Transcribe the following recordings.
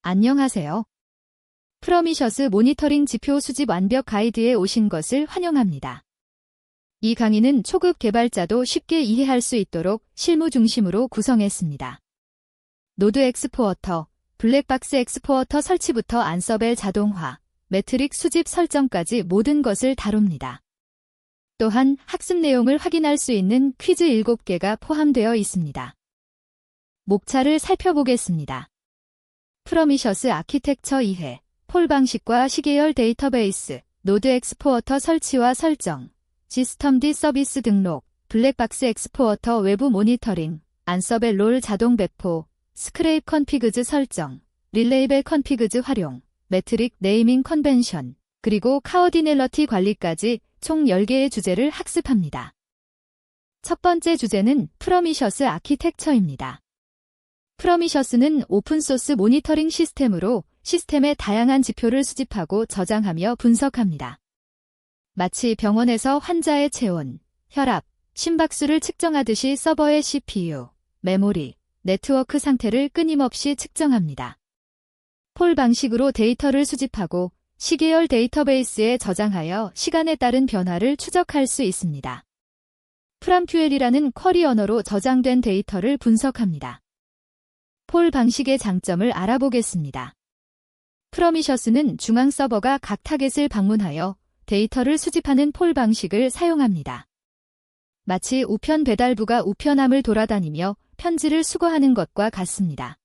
안녕하세요. 프로미셔스 모니터링 지표 수집 완벽 가이드에 오신 것을 환영합니다. 이 강의는 초급 개발자도 쉽게 이해할 수 있도록 실무 중심으로 구성했습니다. 노드 엑스포어터, 블랙박스 엑스포어터 설치부터 안서벨 자동화, 매트릭 수집 설정까지 모든 것을 다룹니다. 또한 학습 내용을 확인할 수 있는 퀴즈 7개가 포함되어 있습니다. 목차를 살펴보겠습니다. 프로미셔스 아키텍처 이해, 폴 방식과 시계열 데이터베이스, 노드 엑스포어터 설치와 설정, 시스템D 서비스 등록, 블랙박스 엑스포어터 외부 모니터링, 안서벨 롤 자동 배포, 스크레이프 컨피그즈 설정, 릴레이벨 컨피그즈 활용, 매트릭 네이밍 컨벤션, 그리고 카오디넬러티 관리까지 총 10개의 주제를 학습합니다. 첫 번째 주제는 프로미셔스 아키텍처입니다. 프로미셔스는 오픈소스 모니터링 시스템으로 시스템의 다양한 지표를 수집하고 저장하며 분석합니다. 마치 병원에서 환자의 체온, 혈압, 심박수를 측정하듯이 서버의 CPU, 메모리, 네트워크 상태를 끊임없이 측정합니다. 폴 방식으로 데이터를 수집하고 시계열 데이터베이스에 저장하여 시간에 따른 변화를 추적할 수 있습니다. 프람QL이라는 쿼리 언어로 저장된 데이터를 분석합니다. 폴 방식의 장점을 알아보겠습니다. 프로미셔스는 중앙 서버가 각 타겟을 방문하여 데이터를 수집하는 폴 방식을 사용합니다. 마치 우편 배달부가 우편함을 돌아다니며 편지를 수거하는 것과 같습니다.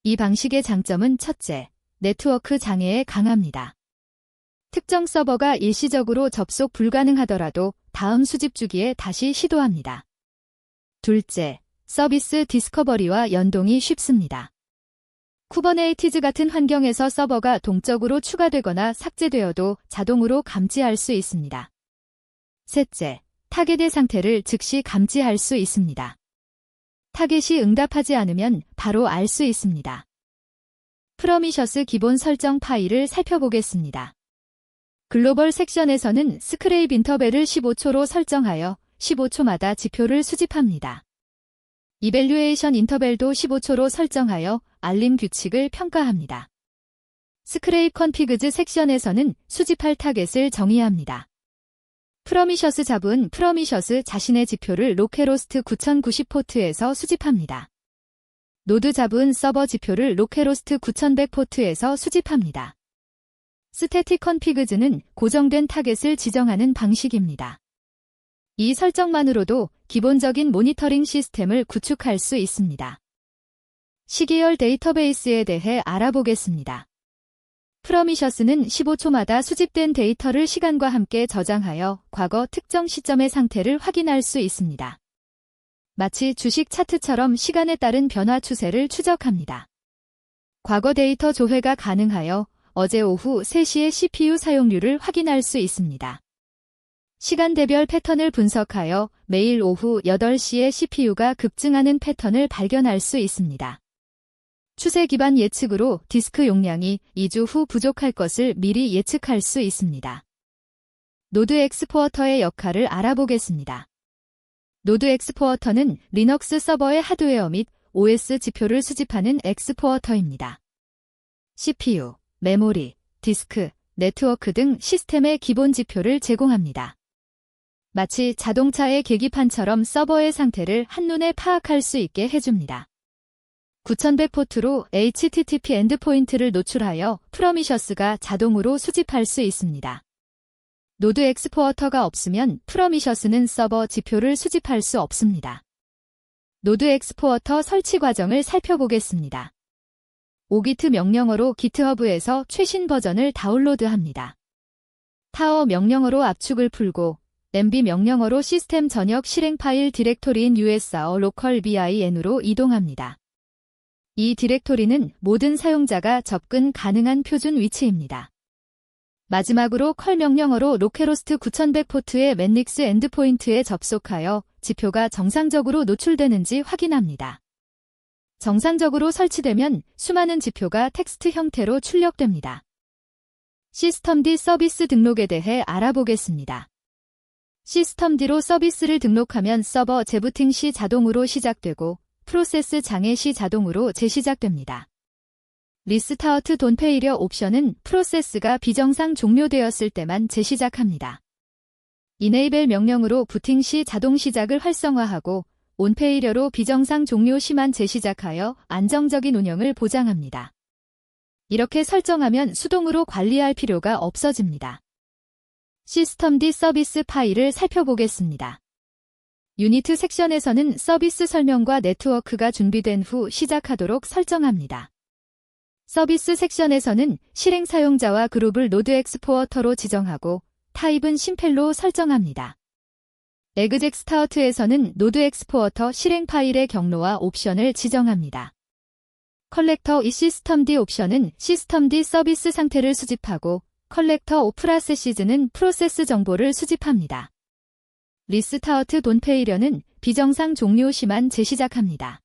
이 방식의 장점은 첫째, 네트워크 장애에 강합니다. 특정 서버가 일시적으로 접속 불가능하더라도 다음 수집 주기에 다시 시도합니다. 둘째, 서비스 디스커버리와 연동이 쉽습니다. 쿠버네이티즈 같은 환경에서 서버가 동적으로 추가되거나 삭제되어도 자동으로 감지할 수 있습니다. 셋째, 타겟의 상태를 즉시 감지할 수 있습니다. 타겟이 응답하지 않으면 바로 알 수 있습니다. 프로미셔스 기본 설정 파일을 살펴보겠습니다. 글로벌 섹션에서는 스크레이프 인터벨을 15초로 설정하여 15초마다 지표를 수집합니다. 이밸류에이션 인터벨도 15초로 설정하여 알림 규칙을 평가합니다. 스크레이프 컨피그즈 섹션에서는 수집할 타겟을 정의합니다. 프로미셔스 잡은 프로미셔스 자신의 지표를 로케로스트 9090 포트에서 수집합니다. 노드 잡은 서버 지표를 로케로스트 9100 포트에서 수집합니다. 스태틱 컨피그즈는 고정된 타겟을 지정하는 방식입니다. 이 설정만으로도 기본적인 모니터링 시스템을 구축할 수 있습니다. 시계열 데이터베이스에 대해 알아보겠습니다. 프로미셔스는 15초마다 수집된 데이터를 시간과 함께 저장하여 과거 특정 시점의 상태를 확인할 수 있습니다. 마치 주식 차트처럼 시간에 따른 변화 추세를 추적합니다. 과거 데이터 조회가 가능하여 어제 오후 3시의 CPU 사용률을 확인할 수 있습니다. 시간대별 패턴을 분석하여 매일 오후 8시에 CPU가 급증하는 패턴을 발견할 수 있습니다. 추세 기반 예측으로 디스크 용량이 2주 후 부족할 것을 미리 예측할 수 있습니다. 노드 엑스포어터의 역할을 알아보겠습니다. 노드 엑스포어터는 리눅스 서버의 하드웨어 및 OS 지표를 수집하는 엑스포어터입니다. CPU, 메모리, 디스크, 네트워크 등 시스템의 기본 지표를 제공합니다. 마치 자동차의 계기판처럼 서버의 상태를 한눈에 파악할 수 있게 해줍니다. 9100 포트로 HTTP 엔드포인트를 노출하여 프로미셔스가 자동으로 수집할 수 있습니다. 노드 엑스포어터가 없으면 프로미셔스는 서버 지표를 수집할 수 없습니다. 노드 엑스포어터 설치 과정을 살펴보겠습니다. 오기트 명령어로 기트허브에서 최신 버전을 다운로드합니다. 타워 명령어로 압축을 풀고 MB 명령어로 시스템 전역 실행 파일 디렉토리인 USR 로컬 BIN으로 이동합니다. 이 디렉토리는 모든 사용자가 접근 가능한 표준 위치입니다. 마지막으로 컬 명령어로 로케로스트 9100 포트의 맨닉스 엔드포인트에 접속하여 지표가 정상적으로 노출되는지 확인합니다. 정상적으로 설치되면 수많은 지표가 텍스트 형태로 출력됩니다. 시스템D 서비스 등록에 대해 알아보겠습니다. 시스템D로 서비스를 등록하면 서버 재부팅 시 자동으로 시작되고 프로세스 장애 시 자동으로 재시작됩니다. 리스타트 돈 페이리어 옵션은 프로세스가 비정상 종료되었을 때만 재시작합니다. 이네이벨 명령으로 부팅 시 자동 시작을 활성화하고 온 페이리어로 비정상 종료 시만 재시작하여 안정적인 운영을 보장합니다. 이렇게 설정하면 수동으로 관리할 필요가 없어집니다. 시스템D 서비스 파일을 살펴보겠습니다. 유니트 섹션에서는 서비스 설명과 네트워크가 준비된 후 시작하도록 설정합니다. 서비스 섹션에서는 실행 사용자와 그룹을 노드 엑스포어터로 지정하고 타입은 심펠로 설정합니다. exec start에서는 노드 엑스포어터 실행 파일의 경로와 옵션을 지정합니다. 컬렉터 이 시스템D 옵션은 시스템D 서비스 상태를 수집하고 컬렉터 오 프로세시즈는 프로세스 정보를 수집합니다. 리스타트 돈 페이리어는 비정상 종료 시만 재시작합니다.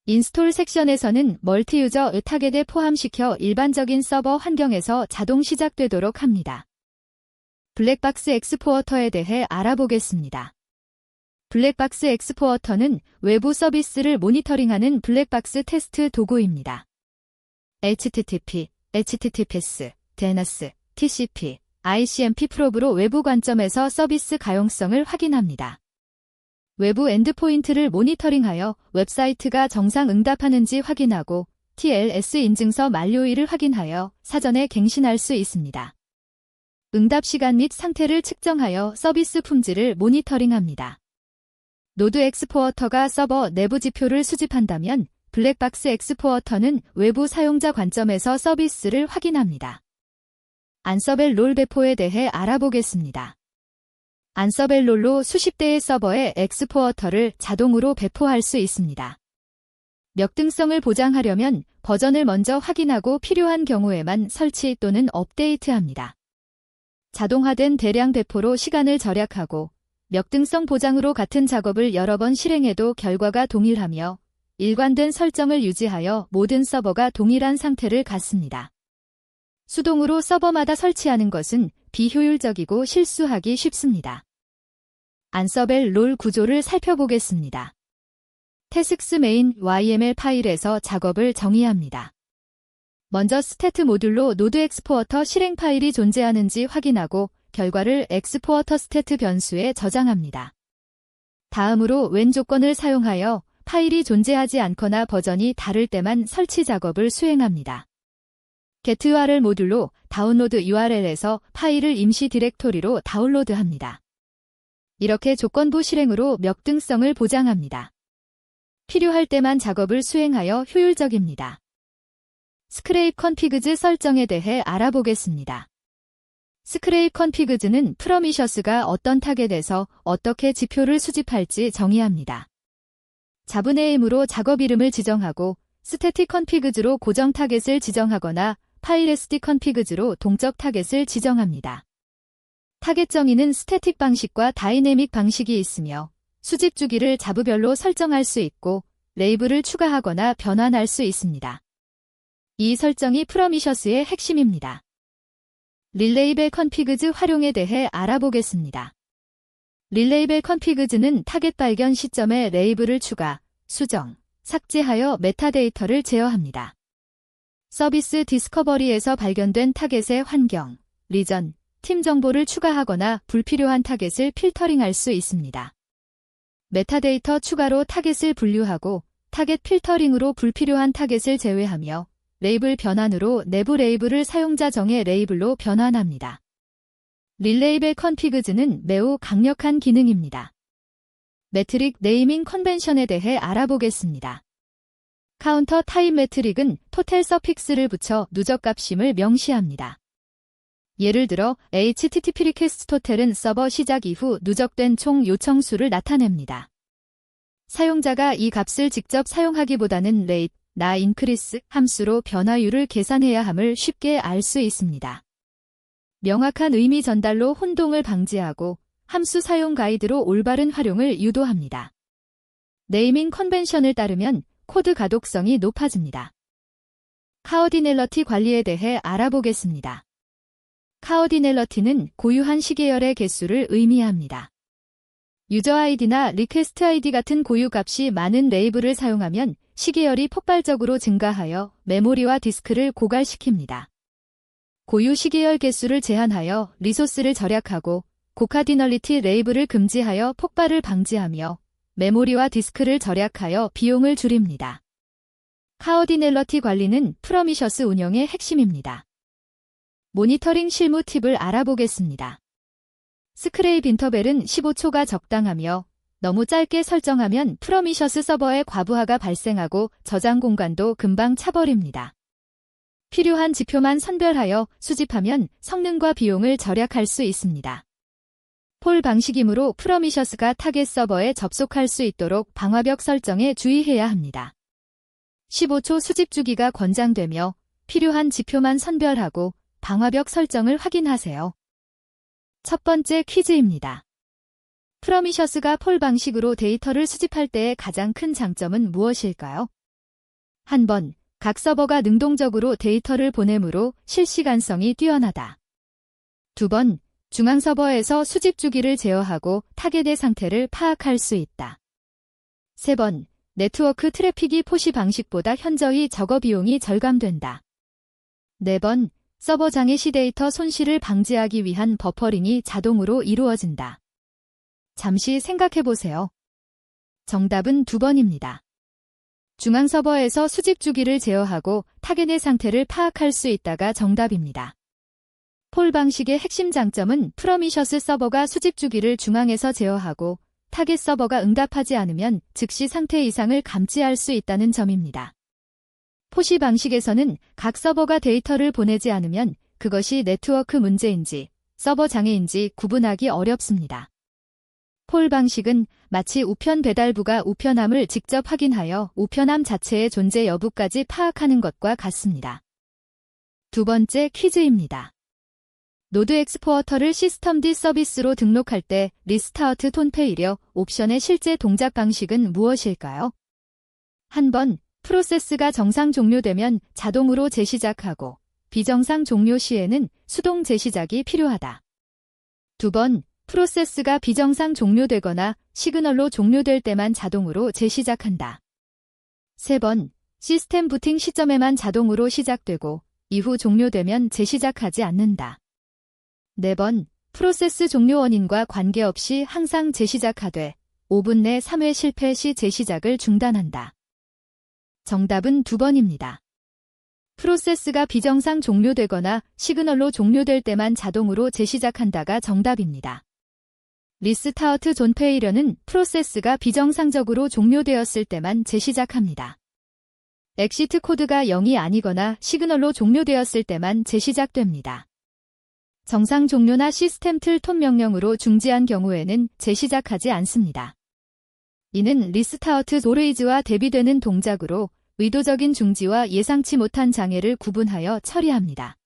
인스톨 섹션에서는 멀티유저 타겟에 포함시켜 일반적인 서버 환경에서 자동 시작되도록 합니다. 블랙박스 엑스포어터에 대해 알아보겠습니다. 블랙박스 엑스포어터는 외부 서비스를 모니터링하는 블랙박스 테스트 도구입니다. HTTP, HTTPS, DNS, TCP, ICMP 프로브로 외부 관점에서 서비스 가용성을 확인합니다. 외부 엔드포인트를 모니터링하여 웹사이트가 정상 응답하는지 확인하고 TLS 인증서 만료일을 확인하여 사전에 갱신할 수 있습니다. 응답 시간 및 상태를 측정하여 서비스 품질을 모니터링합니다. 노드 엑스포어터가 서버 내부 지표를 수집한다면 블랙박스 엑스포어터는 외부 사용자 관점에서 서비스를 확인합니다. 안서벨 롤 배포에 대해 알아보겠습니다. 안서벨 롤로 수십 대의 서버에 엑스포어터를 자동으로 배포할 수 있습니다. 역등성을 보장하려면 버전을 먼저 확인하고 필요한 경우에만 설치 또는 업데이트합니다. 자동화된 대량 배포로 시간을 절약하고 역등성 보장으로 같은 작업을 여러 번 실행해도 결과가 동일하며 일관된 설정을 유지하여 모든 서버가 동일한 상태를 갖습니다. 수동으로 서버마다 설치하는 것은 비효율적이고 실수하기 쉽습니다. 안서벨 롤 구조를 살펴보겠습니다. 태스크스 메인 YML 파일에서 작업을 정의합니다. 먼저 스태트 모듈로 노드 엑스포어터 실행 파일이 존재하는지 확인하고 결과를 엑스포어터 스태트 변수에 저장합니다. 다음으로 웬 조건을 사용하여 파일이 존재하지 않거나 버전이 다를 때만 설치 작업을 수행합니다. getURL 모듈로 다운로드 URL에서 파일을 임시 디렉토리로 다운로드합니다. 이렇게 조건부 실행으로 역등성을 보장합니다. 필요할 때만 작업을 수행하여 효율적입니다. 스크레이프 컨피그즈 설정에 대해 알아보겠습니다. 스크레이프 컨피그즈는 프로미셔스가 어떤 타겟에서 어떻게 지표를 수집할지 정의합니다. 자분의 힘으로 작업 이름을 지정하고 스태틱 컨피그즈로 고정 타겟을 지정하거나 파일 SD 컨피그즈로 동적 타겟을 지정합니다. 타겟 정의는 스태틱 방식과 다이내믹 방식이 있으며 수집 주기를 자부별로 설정할 수 있고 레이블을 추가하거나 변환할 수 있습니다. 이 설정이 프로미셔스의 핵심입니다. 릴레이벨 컨피그즈 활용에 대해 알아보겠습니다. 릴레이벨 컨피그즈는 타겟 발견 시점에 레이블을 추가, 수정, 삭제하여 메타데이터를 제어합니다. 서비스 디스커버리에서 발견된 타겟의 환경, 리전, 팀 정보를 추가하거나 불필요한 타겟을 필터링할 수 있습니다. 메타데이터 추가로 타겟을 분류하고 타겟 필터링으로 불필요한 타겟을 제외하며 레이블 변환으로 내부 레이블을 사용자 정의 레이블로 변환합니다. 릴레이벨 컨피그즈는 매우 강력한 기능입니다. 매트릭 네이밍 컨벤션에 대해 알아보겠습니다. 카운터 타입 매트릭은 토탈 서픽스를 붙여 누적값임을 명시합니다. 예를 들어 HTTP 리퀘스트 토탈은 서버 시작 이후 누적된 총 요청 수를 나타냅니다. 사용자가 이 값을 직접 사용하기보다는 rate, 나 increase 함수로 변화율을 계산해야 함을 쉽게 알 수 있습니다. 명확한 의미 전달로 혼동을 방지하고 함수 사용 가이드로 올바른 활용을 유도합니다. 네이밍 컨벤션을 따르면 코드 가독성이 높아집니다. 카오디넬러티 관리에 대해 알아보겠습니다. 카오디넬러티는 고유한 시계열의 개수를 의미합니다. 유저 아이디나 리퀘스트 아이디 같은 고유 값이 많은 레이블을 사용하면 시계열이 폭발적으로 증가하여 메모리와 디스크를 고갈시킵니다. 고유 시계열 개수를 제한하여 리소스를 절약하고 고카디널리티 레이블을 금지하여 폭발을 방지하며 메모리와 디스크를 절약하여 비용을 줄입니다. 카어디넬러티 관리는 프로미셔스 운영의 핵심입니다. 모니터링 실무 팁을 알아보겠습니다. 스크레이브 인터벨은 15초가 적당하며 너무 짧게 설정하면 프로미셔스 서버의 과부하가 발생하고 저장 공간도 금방 차버립니다. 필요한 지표만 선별하여 수집하면 성능과 비용을 절약할 수 있습니다. 폴 방식이므로 프로미셔스가 타겟 서버에 접속할 수 있도록 방화벽 설정에 주의해야 합니다. 15초 수집 주기가 권장되며 필요한 지표만 선별하고 방화벽 설정을 확인하세요. 첫 번째 퀴즈입니다. 프로미셔스가 폴 방식으로 데이터를 수집할 때의 가장 큰 장점은 무엇일까요? 한 번, 각 서버가 능동적으로 데이터를 보내므로 실시간성이 뛰어나다. 두 번, 중앙 서버에서 수집 주기를 제어하고 타겟의 상태를 파악할 수 있다. 세 번, 네트워크 트래픽이 포시 방식보다 현저히 적어 비용이 절감된다. 네 번, 서버 장애 시 데이터 손실을 방지하기 위한 버퍼링이 자동으로 이루어진다. 잠시 생각해보세요. 정답은 2번입니다. 중앙 서버에서 수집 주기를 제어하고 타겟의 상태를 파악할 수 있다가 정답입니다. 폴 방식의 핵심 장점은 프로미셔스 서버가 수집 주기를 중앙에서 제어하고 타겟 서버가 응답하지 않으면 즉시 상태 이상을 감지할 수 있다는 점입니다. 포시 방식에서는 각 서버가 데이터를 보내지 않으면 그것이 네트워크 문제인지 서버 장애인지 구분하기 어렵습니다. 폴 방식은 마치 우편 배달부가 우편함을 직접 확인하여 우편함 자체의 존재 여부까지 파악하는 것과 같습니다. 두 번째 퀴즈입니다. 노드 엑스포어터를 시스템D 서비스로 등록할 때 리스타우트 톤페이려 옵션의 실제 동작 방식은 무엇일까요? 한 번, 프로세스가 정상 종료되면 자동으로 재시작하고 비정상 종료 시에는 수동 재시작이 필요하다. 두 번, 프로세스가 비정상 종료되거나 시그널로 종료될 때만 자동으로 재시작한다. 세 번, 시스템 부팅 시점에만 자동으로 시작되고 이후 종료되면 재시작하지 않는다. 네 번, 프로세스 종료 원인과 관계없이 항상 재시작하되 5분 내 3회 실패 시 재시작을 중단한다. 정답은 2번입니다. 프로세스가 비정상 종료되거나 시그널로 종료될 때만 자동으로 재시작한다가 정답입니다. 리스타우트 존 페이러는 프로세스가 비정상적으로 종료되었을 때만 재시작합니다. 엑시트 코드가 0이 아니거나 시그널로 종료되었을 때만 재시작됩니다. 정상 종료나 시스템 틀 톤 명령으로 중지한 경우에는 재시작하지 않습니다. 이는 리스타우트 조레이즈와 대비되는 동작으로 의도적인 중지와 예상치 못한 장애를 구분하여 처리합니다.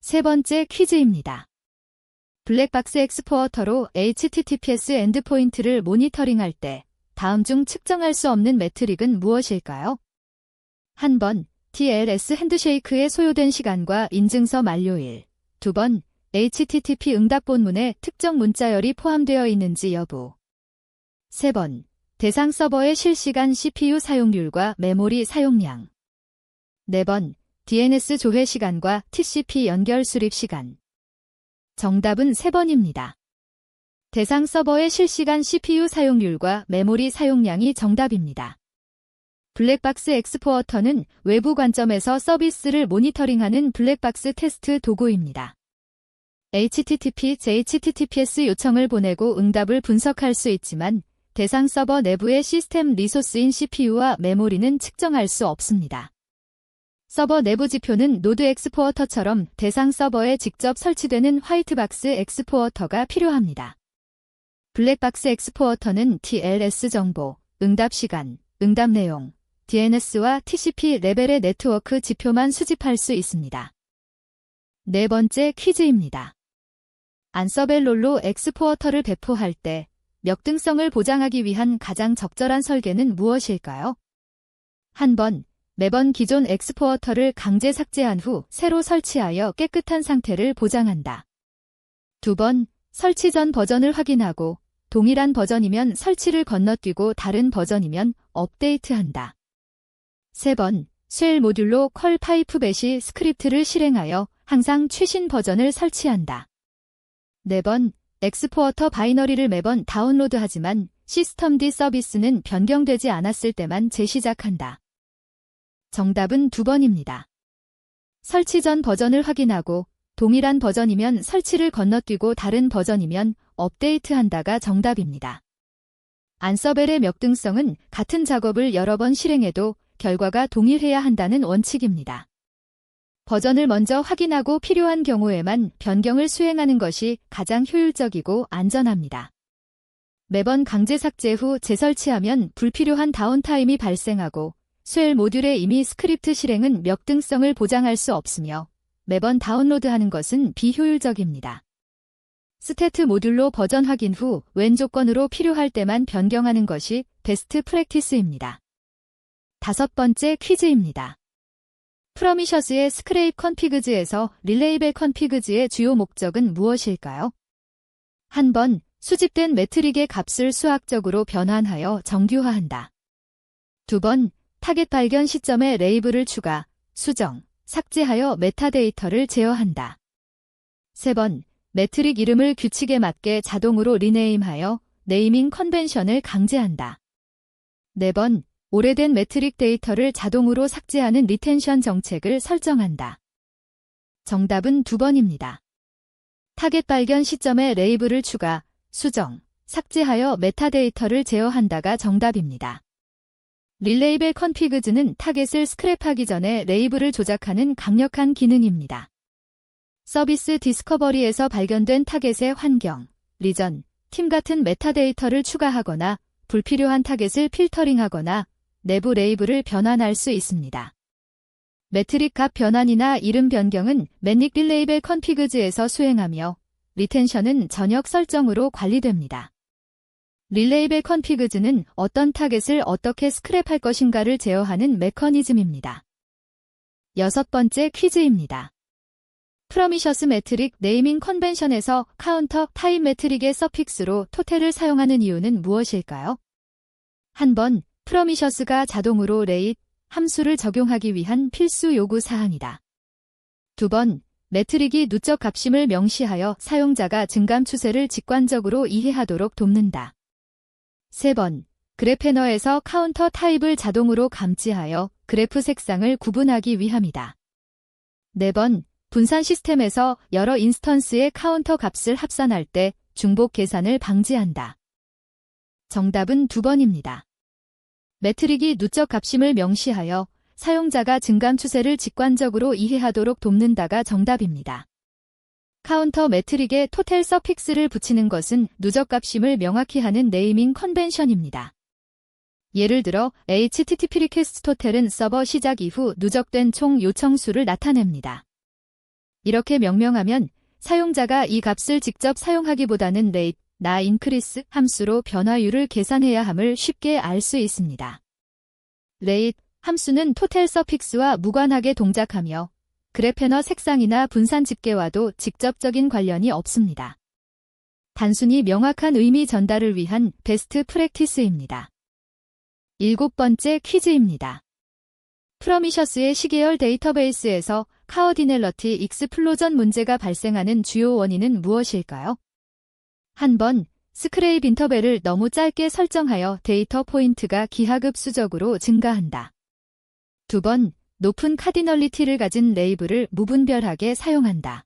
세 번째 퀴즈입니다. 블랙박스 엑스포어터로 HTTPS 엔드포인트를 모니터링할 때 다음 중 측정할 수 없는 매트릭은 무엇일까요? 한 번, TLS 핸드쉐이크에 소요된 시간과 인증서 만료일. 두 번, HTTP 응답 본문에 특정 문자열이 포함되어 있는지 여부. 세 번, 대상 서버의 실시간 CPU 사용률과 메모리 사용량. 네 번, DNS 조회 시간과 TCP 연결 수립 시간. 정답은 3번입니다. 대상 서버의 실시간 CPU 사용률과 메모리 사용량이 정답입니다. 블랙박스 엑스포어터는 외부 관점에서 서비스를 모니터링하는 블랙박스 테스트 도구입니다. HTTPS 요청을 보내고 응답을 분석할 수 있지만 대상 서버 내부의 시스템 리소스인 CPU와 메모리는 측정할 수 없습니다. 서버 내부 지표는 노드 엑스포어터처럼 대상 서버에 직접 설치되는 화이트박스 엑스포어터가 필요합니다. 블랙박스 엑스포어터는 TLS 정보, 응답 시간, 응답 내용, DNS와 TCP 레벨의 네트워크 지표만 수집할 수 있습니다. 네 번째 퀴즈입니다. 안서벨 롤로 엑스포어터를 배포할 때 역등성을 보장하기 위한 가장 적절한 설계는 무엇일까요? 한 번, 매번 기존 엑스포어터를 강제 삭제한 후 새로 설치하여 깨끗한 상태를 보장한다. 두 번, 설치 전 버전을 확인하고 동일한 버전이면 설치를 건너뛰고 다른 버전이면 업데이트한다. 3번, 쉘 모듈로 컬 파이프 배시 스크립트를 실행하여 항상 최신 버전을 설치한다. 4번, 엑스포어터 바이너리를 매번 다운로드하지만 시스템D 서비스는 변경되지 않았을 때만 재시작한다. 정답은 2번입니다. 설치 전 버전을 확인하고 동일한 버전이면 설치를 건너뛰고 다른 버전이면 업데이트한다가 정답입니다. 안서벨의 명등성은 같은 작업을 여러 번 실행해도 결과가 동일해야 한다는 원칙입니다. 버전을 먼저 확인하고 필요한 경우에만 변경을 수행하는 것이 가장 효율적이고 안전합니다. 매번 강제 삭제 후 재설치하면 불필요한 다운타임이 발생하고 쉘 모듈의 이미 스크립트 실행은 명등성을 보장할 수 없으며 매번 다운로드하는 것은 비효율적입니다. 스태트 모듈로 버전 확인 후 웬 조건으로 필요할 때만 변경하는 것이 베스트 프랙티스입니다. 5번째 퀴즈입니다. 프로미셔스의 스크레이프 컨피그즈에서 릴레이벨 컨피그즈의 주요 목적은 무엇일까요? 한 번, 수집된 매트릭의 값을 수학적으로 변환하여 정규화한다. 2번, 타겟 발견 시점에 레이블을 추가, 수정, 삭제하여 메타데이터를 제어한다. 3번, 매트릭 이름을 규칙에 맞게 자동으로 리네임하여 네이밍 컨벤션을 강제한다. 4번, 오래된 매트릭 데이터를 자동으로 삭제하는 리텐션 정책을 설정한다. 정답은 2번입니다. 타겟 발견 시점에 레이블을 추가, 수정, 삭제하여 메타데이터를 제어한다가 정답입니다. 릴레이벨 컨피그즈는 타겟을 스크랩하기 전에 레이블을 조작하는 강력한 기능입니다. 서비스 디스커버리에서 발견된 타겟의 환경, 리전, 팀 같은 메타데이터를 추가하거나 불필요한 타겟을 필터링하거나 내부 레이블을 변환할 수 있습니다. 매트릭 값 변환이나 이름 변경은 매닉 릴레이벨 컨피그즈에서 수행하며 리텐션은 전역 설정으로 관리됩니다. 릴레이벨 컨피그즈는 어떤 타겟을 어떻게 스크랩할 것인가를 제어하는 메커니즘입니다. 6번째 퀴즈입니다. 프로미셔스 매트릭 네이밍 컨벤션에서 카운터 타입 매트릭의 서픽스로 토텔을 사용하는 이유는 무엇일까요? 한 번, 프로미셔스가 자동으로 레잇, 함수를 적용하기 위한 필수 요구 사항이다. 2번, 매트릭이 누적 값임을 명시하여 사용자가 증감 추세를 직관적으로 이해하도록 돕는다. 3번, 그래페너에서 카운터 타입을 자동으로 감지하여 그래프 색상을 구분하기 위함이다. 4번, 분산 시스템에서 여러 인스턴스의 카운터 값을 합산할 때 중복 계산을 방지한다. 정답은 2번입니다. 매트릭이 누적 값임을 명시하여 사용자가 증감 추세를 직관적으로 이해하도록 돕는다가 정답입니다. 카운터 매트릭에 토텔 서픽스를 붙이는 것은 누적 값임을 명확히 하는 네이밍 컨벤션입니다. 예를 들어 HTTP 리퀘스트 토텔은 서버 시작 이후 누적된 총 요청 수를 나타냅니다. 이렇게 명명하면 사용자가 이 값을 직접 사용하기보다는 rate, 나 increase 함수로 변화율을 계산해야 함을 쉽게 알 수 있습니다. rate 함수는 토텔 서픽스와 무관하게 동작하며 그래페너 색상이나 분산 집계와도 직접적인 관련이 없습니다. 단순히 명확한 의미 전달을 위한 베스트 프랙티스입니다. 7번째 퀴즈입니다. 프로미셔스의 시계열 데이터베이스에서 카어디넬러티 익스플로전 문제가 발생하는 주요 원인은 무엇일까요? 한 번, 스크레이프 인터벨을 너무 짧게 설정하여 데이터 포인트가 기하급수적으로 증가한다. 2번, 높은 카디널리티를 가진 레이블을 무분별하게 사용한다.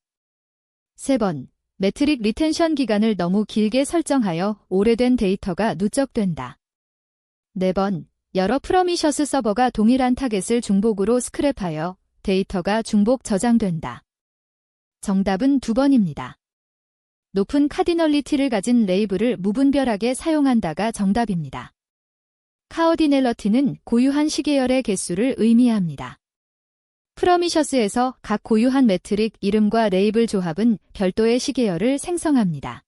3번, 매트릭 리텐션 기간을 너무 길게 설정하여 오래된 데이터가 누적된다. 4번, 여러 프로미셔스 서버가 동일한 타겟을 중복으로 스크랩하여 데이터가 중복 저장된다. 정답은 2번입니다. 높은 카디널리티를 가진 레이블을 무분별하게 사용한다가 정답입니다. 카어디넬러티는 고유한 시계열의 개수를 의미합니다. 프로미셔스에서 각 고유한 매트릭 이름과 레이블 조합은 별도의 시계열을 생성합니다.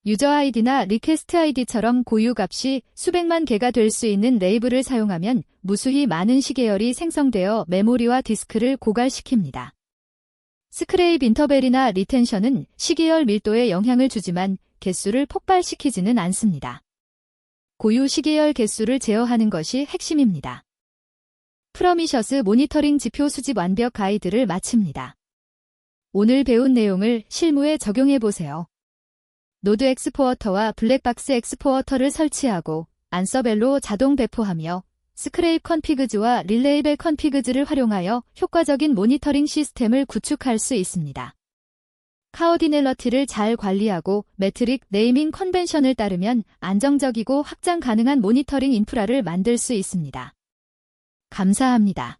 유저 아이디나 리퀘스트 아이디처럼 고유 값이 수백만 개가 될 수 있는 레이블을 사용하면 무수히 많은 시계열이 생성되어 메모리와 디스크를 고갈시킵니다. 스크레이프 인터벨이나 리텐션은 시계열 밀도에 영향을 주지만 개수를 폭발시키지는 않습니다. 고유 시계열 개수를 제어하는 것이 핵심입니다. 프로미셔스 모니터링 지표 수집 완벽 가이드를 마칩니다. 오늘 배운 내용을 실무에 적용해 보세요. 노드 엑스포어터와 블랙박스 엑스포어터를 설치하고 안서벨로 자동 배포하며 스크레이프 컨피그즈와 릴레이벨 컨피그즈를 활용하여 효과적인 모니터링 시스템을 구축할 수 있습니다. 카오디넬러티를 잘 관리하고 매트릭 네이밍 컨벤션을 따르면 안정적이고 확장 가능한 모니터링 인프라를 만들 수 있습니다. 감사합니다.